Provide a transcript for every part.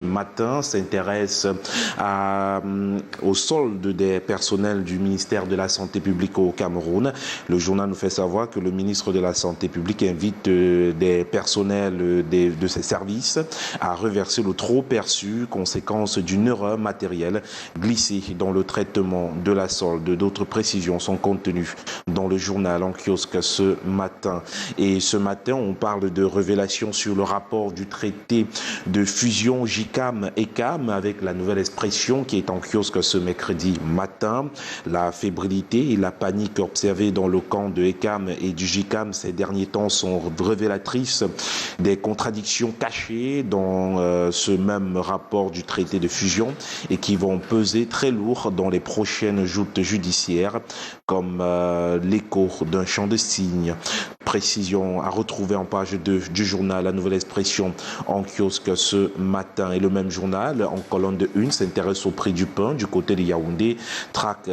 Matin s'intéresse au solde des personnels du ministère de la Santé publique au Cameroun. Le journal nous fait savoir que le ministre de la Santé publique invite des personnels de ses services à reverser le trop perçu, conséquence d'une erreur matérielle glissée dans le traitement de la solde. D'autres précisions sont contenues dans le journal en kiosque ce matin. Et ce matin, on parle de révélations sur le rapport du traité de fusion JICAM-ECAM avec la nouvelle expression qui est en kiosque ce mercredi matin. La fébrilité et la panique observées dans le camp de ECAM et du JICAM ces derniers temps sont révélatrices des contradictions cachées dans ce même rapport du traité de fusion et qui vont peser très lourd dans les prochaines joutes judiciaires comme l'écho d'un chant de cygne. Précision à retrouver en page 2 du journal La Nouvelle Expression en kiosque ce matin. Et le même journal, en colonne de 1, s'intéresse au prix du pain du côté de Yaoundé, traque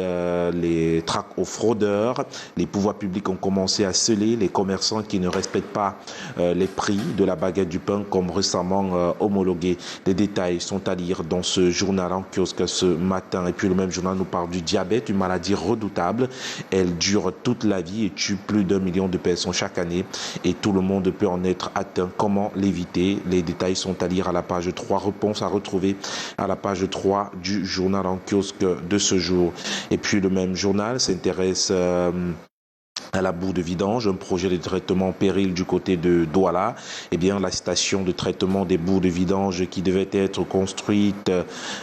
aux fraudeurs. Les pouvoirs publics ont commencé à sceller les commerçants qui ne respectent pas les prix de la baguette du pain comme récemment homologué. Les détails sont à lire dans ce journal en kiosque ce matin. Et puis le même journal nous parle du diabète, une maladie redoutable. Elle dure toute la vie et tue plus d'1 million de personnes chaque année et tout le monde peut en être atteint. Comment l'éviter? Les détails sont à lire à la page 3. Réponse à retrouver à la page 3 du journal en kiosque de ce jour. Et puis le même journal s'intéresse à la boue de vidange, un projet de traitement en péril du côté de Douala. Eh bien, la station de traitement des boues de vidange qui devait être construite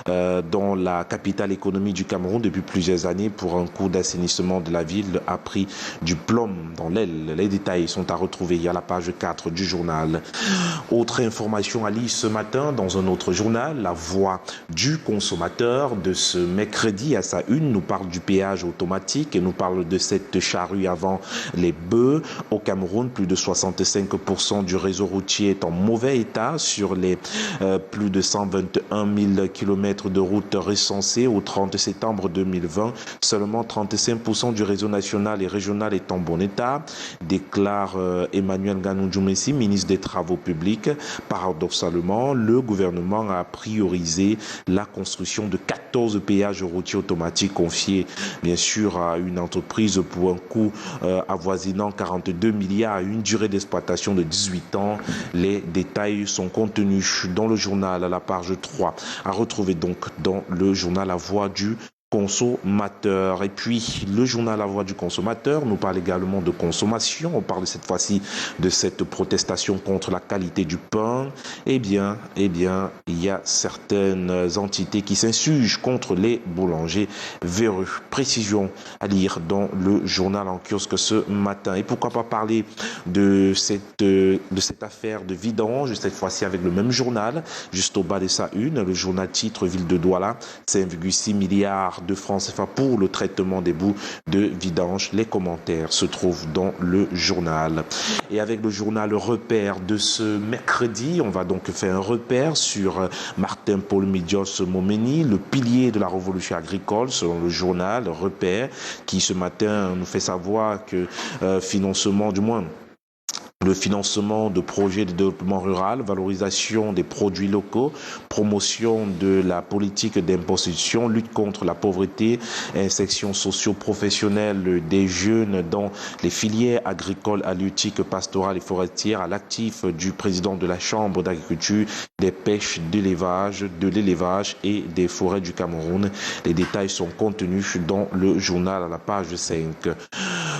dans la capitale économique du Cameroun depuis plusieurs années pour un coût d'assainissement de la ville a pris du plomb dans l'aile. Les détails sont à retrouver à la page 4 du journal. Autre information à lire ce matin dans un autre journal, La Voix du consommateur de ce mercredi à sa une nous parle du péage automatique et nous parle de cette charrue avant les bœufs. Au Cameroun, plus de 65% du réseau routier est en mauvais état sur les plus de 121 000 km de routes recensées au 30 septembre 2020. Seulement 35% du réseau national et régional est en bon état, déclare Emmanuel Nganou-Djoumessi, ministre des Travaux publics. Paradoxalement, le gouvernement a priorisé la construction de 14 péages routiers automatiques confiés bien sûr à une entreprise pour un coût avoisinant 42 milliards à une durée d'exploitation de 18 ans. Les détails sont contenus dans le journal à la page 3, à retrouver donc dans le journal La Voix du consommateur. Et puis, le journal La Voix du consommateur nous parle également de consommation. On parle cette fois-ci de cette protestation contre la qualité du pain. Eh bien, il y a certaines entités qui s'insurgent contre les boulangers véreux. Précision à lire dans le journal en kiosque ce matin. Et pourquoi pas parler de cette affaire de vidange, cette fois-ci avec le même journal, juste au bas de sa une, le journal titre Ville de Douala, 5,6 milliards de francs CFA pour le traitement des boues de vidange. Les commentaires se trouvent dans le journal. Et avec le journal Repère de ce mercredi, on va donc faire un repère sur Martin Paul Midios Momeni, le pilier de la révolution agricole, selon le journal Repère, qui ce matin nous fait savoir que le financement de projets de développement rural, valorisation des produits locaux, promotion de la politique d'imposition, lutte contre la pauvreté, insertion socio-professionnelle des jeunes dans les filières agricoles, halieutiques, pastorales et forestières, à l'actif du président de la Chambre d'agriculture, des pêches, de l'élevage et des forêts du Cameroun. Les détails sont contenus dans le journal à la page 5.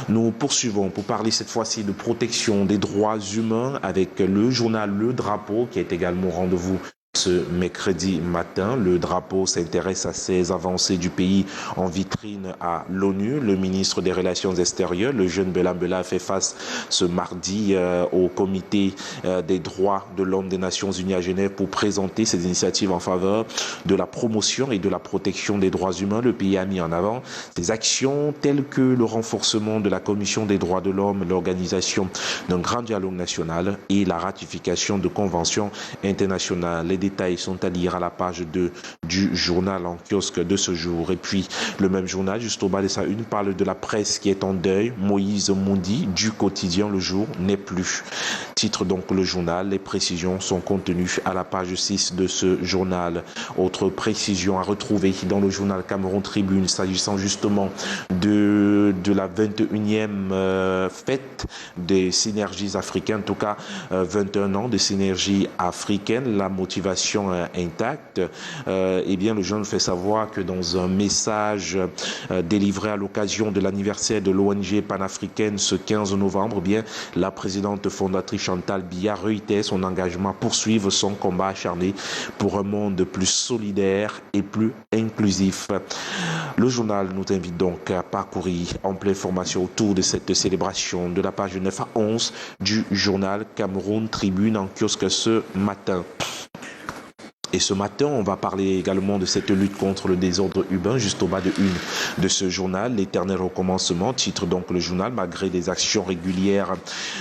Nous poursuivons pour parler cette fois-ci de protection des droits humains avec le journal Le Drapeau qui est également au rendez-vous ce mercredi matin. Le Drapeau s'intéresse à ces avancées du pays en vitrine à l'ONU. Le ministre des Relations extérieures, le jeune Bella Bella, fait face ce mardi au comité des droits de l'homme des Nations Unies à Genève pour présenter ses initiatives en faveur de la promotion et de la protection des droits humains. Le pays a mis en avant des actions telles que le renforcement de la Commission des droits de l'homme, l'organisation d'un grand dialogue national et la ratification de conventions internationales. Les détails sont à lire à la page 2 du journal en kiosque de ce jour. Et puis, le même journal, juste au bas de sa une, parle de la presse qui est en deuil. Moïse Moundi, du quotidien Le Jour, n'est plus. Titre donc le journal. Les précisions sont contenues à la page 6 de ce journal. Autre précision à retrouver dans le journal Cameroun Tribune, s'agissant justement de la 21e fête des synergies africaines, en tout cas 21 ans de synergie africaine, la motivation intacte. Eh bien, le journal fait savoir que dans un message délivré à l'occasion de l'anniversaire de l'ONG panafricaine ce 15 novembre, eh bien, la présidente fondatrice Chantal Biya réitère son engagement à poursuivre son combat acharné pour un monde plus solidaire et plus inclusif. Le journal nous invite donc à parcourir ample information autour de cette célébration de la page 9 à 11 du journal Cameroun Tribune en kiosque ce matin. Et ce matin, on va parler également de cette lutte contre le désordre urbain, juste au bas de une de ce journal, l'éternel recommencement, titre donc le journal, malgré des actions régulières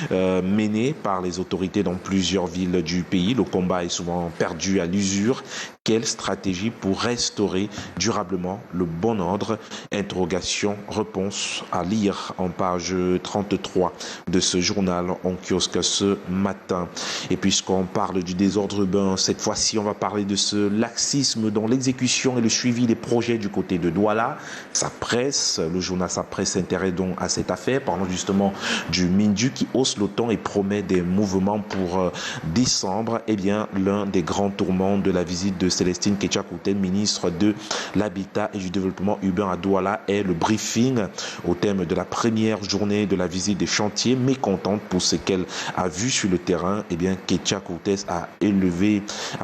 menées par les autorités dans plusieurs villes du pays. Le combat est souvent perdu à l'usure. Quelle stratégie pour restaurer durablement le bon ordre? Interrogation, réponse à lire en page 33 de ce journal en kiosque ce matin. Et puisqu'on parle du désordre urbain, cette fois-ci, on va parler de ce laxisme dans l'exécution et le suivi des projets du côté de Douala. Sa presse, le journal Sa Presse s'intéresse donc à cette affaire, parlant justement du Mindu qui hausse le ton et promet des mouvements pour décembre. Eh bien, l'un des grands tourments de la visite de Célestine Ketchakouten, ministre de l'Habitat et du Développement urbain à Douala, est le briefing au thème de la première journée de la visite des chantiers. Mécontente pour ce qu'elle a vu sur le terrain, eh bien, Ketchakouten a élevé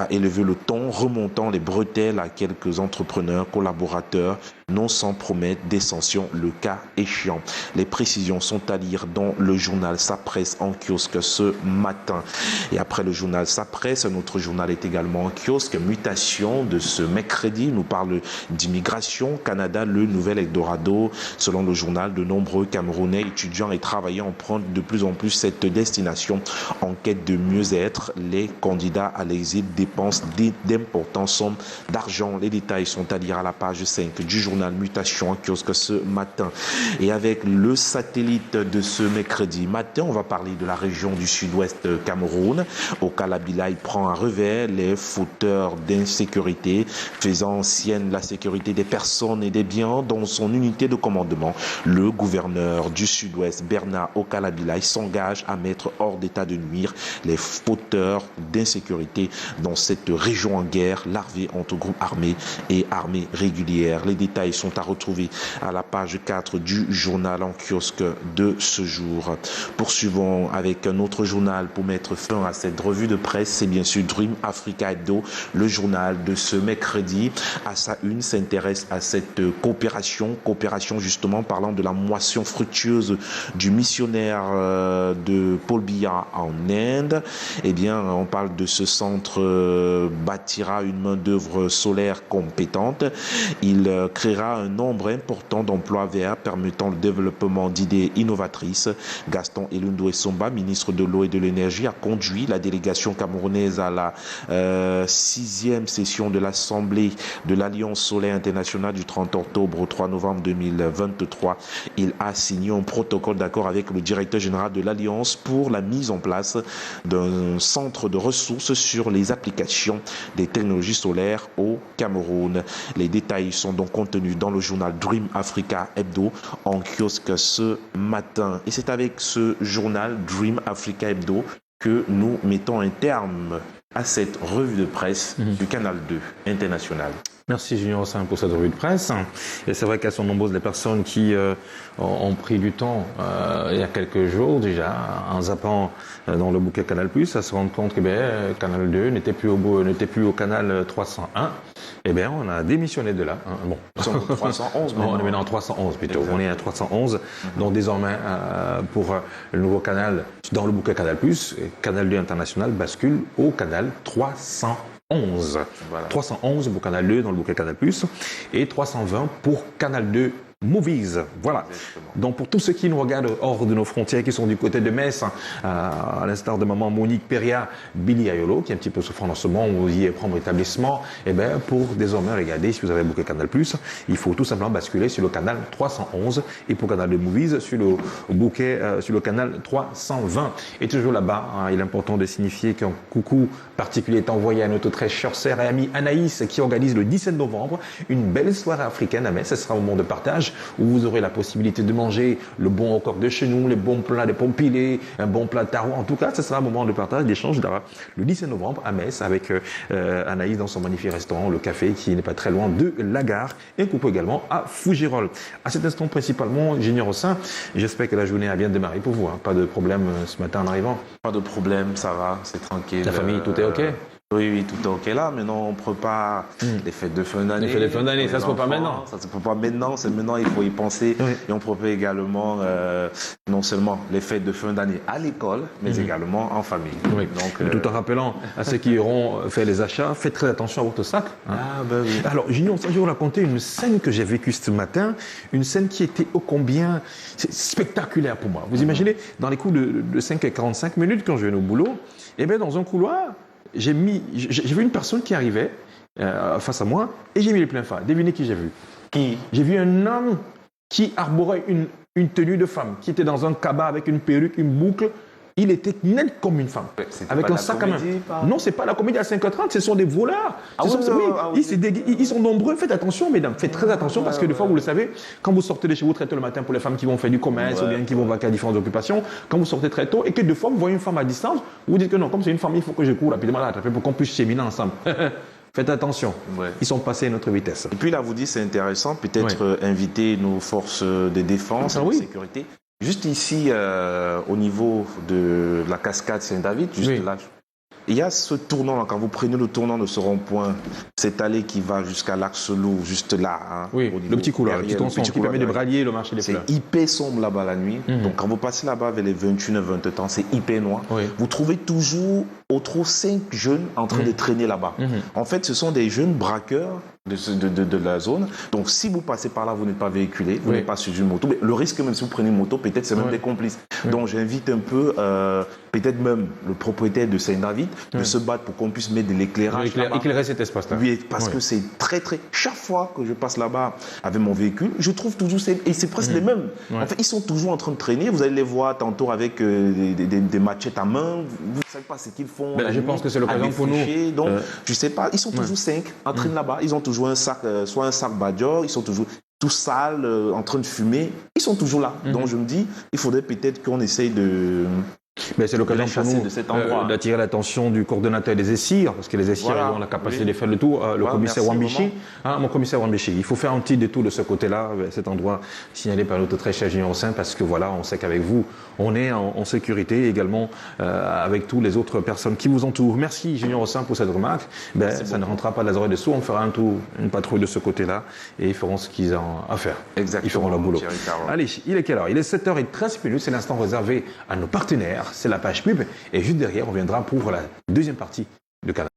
le ton, remontant les bretelles à quelques entrepreneurs, collaborateurs, non sans promettre des sanctions le cas échéant. Les précisions sont à lire dans le journal Sa Presse en kiosque ce matin. Et après le journal Sa Presse, notre journal est également en kiosque. Mutation de ce mercredi nous parle d'immigration. Canada, le nouvel Eldorado. Selon le journal, de nombreux Camerounais, étudiants et travailleurs empruntent de plus en plus cette destination en quête de mieux-être. Les candidats à l'exil dépensent d'importantes sommes d'argent. Les détails sont à lire à la page 5 du journal Mutation en kiosque ce matin. Et avec le satellite de ce mercredi matin, on va parler de la région du sud-ouest Cameroun. Au Kalabila, il prend un revers les fauteurs d'insécurité, faisant ancienne la sécurité des personnes et des biens dans son unité de commandement. Le gouverneur du sud-ouest, Bernard Okalabila, s'engage à mettre hors d'état de nuire les fauteurs d'insécurité dans cette région en guerre, larvée entre groupes armés et armées régulières. Les détails sont à retrouver à la page 4 du journal en kiosque de ce jour. Poursuivons avec un autre journal pour mettre fin à cette revue de presse. C'est bien sûr Dream Africa Hebdo, le journal de ce mercredi. À sa une, s'intéresse à cette coopération justement parlant de la moisson fructueuse du missionnaire de Paul Biya en Inde. Eh bien, on parle de ce centre bâtira une main-d'œuvre solaire compétente. Il créera un nombre important d'emplois verts permettant le développement d'idées innovatrices. Gaston Elundou Essomba, ministre de l'eau et de l'énergie, a conduit la délégation camerounaise à la 6e session de l'Assemblée de l'Alliance solaire internationale du 30 octobre au 3 novembre 2023. Il a signé un protocole d'accord avec le directeur général de l'Alliance pour la mise en place d'un centre de ressources sur les applications des technologies solaires au Cameroun. Les détails sont donc contenus dans le journal Dream Africa Hebdo en kiosque ce matin. Et c'est avec ce journal Dream Africa Hebdo que nous mettons un terme à cette revue de presse du Canal 2 international. Merci Junior Ossin pour cette revue de presse. Et c'est vrai qu'elles sont nombreuses les personnes qui ont pris du temps il y a quelques jours déjà en zappant dans le bouquet Canal+, à se rendre compte que Canal 2 n'était plus au canal 301. Eh bien, on a démissionné de là. Bon. 311 non, on est maintenant en 311 plutôt. Exact. On est à 311. Donc désormais, pour le nouveau canal, dans le bouquet Canal+, Canal 2 International bascule au canal 311. Voilà. 311 pour Canal 2 dans le bouquet Canal+, et 320 pour Canal 2 Movies. Voilà. Exactement. Donc pour tous ceux qui nous regardent hors de nos frontières, qui sont du côté de Metz, à l'instar de maman Monique Peria, Billy Ayolo, qui est un petit peu souffrant en ce moment, vous y prendre établissement, et bien pour désormais regarder, si vous avez booké Canal+, il faut tout simplement basculer sur le canal 311 et pour Canal de Movies sur le bouquet sur le canal 320. Et toujours là-bas, hein, il est important de signifier qu'un coucou particulier est envoyé à notre très chère sœur et amie Anaïs qui organise le 17 novembre une belle soirée africaine à Metz. Ce sera un moment de partage où vous aurez la possibilité de manger le bon au coq de chez nous, les bons plats de pommes pilées, un bon plat de taro. En tout cas, ce sera un moment de partage, d'échange le 17 novembre à Metz avec Anaïs dans son magnifique restaurant, le café qui n'est pas très loin de la gare et un coucou également à Fougerolles. À cet instant principalement, Junior Ossin, j'espère que la journée a bien démarré pour vous. Hein. Pas de problème ce matin en arrivant. Pas de problème, ça va, c'est tranquille. La famille, tout est OK? Oui, tout est OK là. Maintenant, on prépare les fêtes de fin d'année. Les fêtes de fin d'année, ça se peut pas maintenant. Ça se peut pas maintenant, c'est maintenant, il faut y penser. Oui. Et on prépare également, non seulement les fêtes de fin d'année à l'école, mais également en famille. Oui. Donc, tout en rappelant à ceux qui iront faire les achats, faites très attention à votre sac. Hein. Ah, ben oui. Alors, Junior, je vais vous raconter une scène que j'ai vécue ce matin, une scène qui était ô combien spectaculaire pour moi. Vous imaginez, dans les coups de 5 à 45 minutes, quand je venais au boulot, et bien dans un couloir, j'ai vu une personne qui arrivait face à moi et j'ai mis les pleins phare. Devinez qui j'ai vu? Qui? J'ai vu un homme qui arborait une tenue de femme, qui était dans un cabas avec une perruque, une boucle. Il était net comme une femme, avec un sac à main. Non, c'est pas la comédie à 5h30, ce sont des voleurs. Ils sont nombreux, faites attention, mesdames, faites très attention parce que des fois, vous le savez, quand vous sortez de chez vous très tôt le matin pour les femmes qui vont faire du commerce ou bien qui vont vaquer à différentes occupations, quand vous sortez très tôt et que des fois, vous voyez une femme à distance, vous dites que non, comme c'est une femme, il faut que je cours rapidement l'attraper pour qu'on puisse cheminer ensemble. Faites attention, ils sont passés à notre vitesse. Et puis là, vous dites, c'est intéressant, peut-être inviter nos forces de défense et de sécurité. Juste ici, au niveau de la cascade Saint-David, juste là, il y a ce tournant, quand vous prenez le tournant de ce rond-point, cette allée qui va jusqu'à l'Arcelou, juste là. Hein, oui, le petit couloir, le petit tronçon qui permet de bralier le marché des fleurs. C'est hyper sombre là-bas la nuit. Donc quand vous passez là-bas vers les 21h20, c'est hyper noir. Vous trouvez toujours, on trouve 5 jeunes en train de traîner là-bas. En fait, ce sont des jeunes braqueurs de la zone. Donc si vous passez par là, vous n'êtes pas véhiculé, vous n'êtes pas sur une moto. Mais le risque, même si vous prenez une moto, peut-être c'est même des complices. Donc j'invite un peu, peut-être même le propriétaire de Saint-David, de se battre pour qu'on puisse mettre de l'éclairage. Éclairer cet espace-là. Oui, parce que c'est très. Chaque fois que je passe là-bas avec mon véhicule, je trouve toujours. Et c'est presque les mêmes. En fait, ils sont toujours en train de traîner. Vous allez les voir tantôt avec des machettes à main. Vous ne savez pas ce qu'ils font. Je pense que c'est l'occasion pour nous. Donc, je ne sais pas. Ils sont toujours 5 en train là-bas. Ils ont toujours un sac, soit un sac Badior. Ils sont toujours tout sales, en train de fumer. Ils sont toujours là. Donc, je me dis, il faudrait peut-être qu'on essaye de. Mais c'est l'occasion pour nous d'attirer l'attention du coordonnateur des ESSIR, parce que les ESSIR ont la capacité de faire le tour, le commissaire Wambichi. Mon commissaire Wambichi, il faut faire un petit détour de ce côté-là, cet endroit signalé par notre très cher Junior Ossin, parce que voilà, on sait qu'avec vous, on est en sécurité également avec toutes les autres personnes qui vous entourent. Merci Junior Ossin pour cette remarque. Ça ne rentrera pas de la oreille dessous, on fera un tour, une patrouille de ce côté-là, et ils feront ce qu'ils ont à faire. Exactement. Ils feront leur boulot. Allez, il est quelle heure? Il est 7h13, c'est l'instant réservé à nos partenaires. C'est la page pub et juste derrière on viendra pour la deuxième partie de Canal.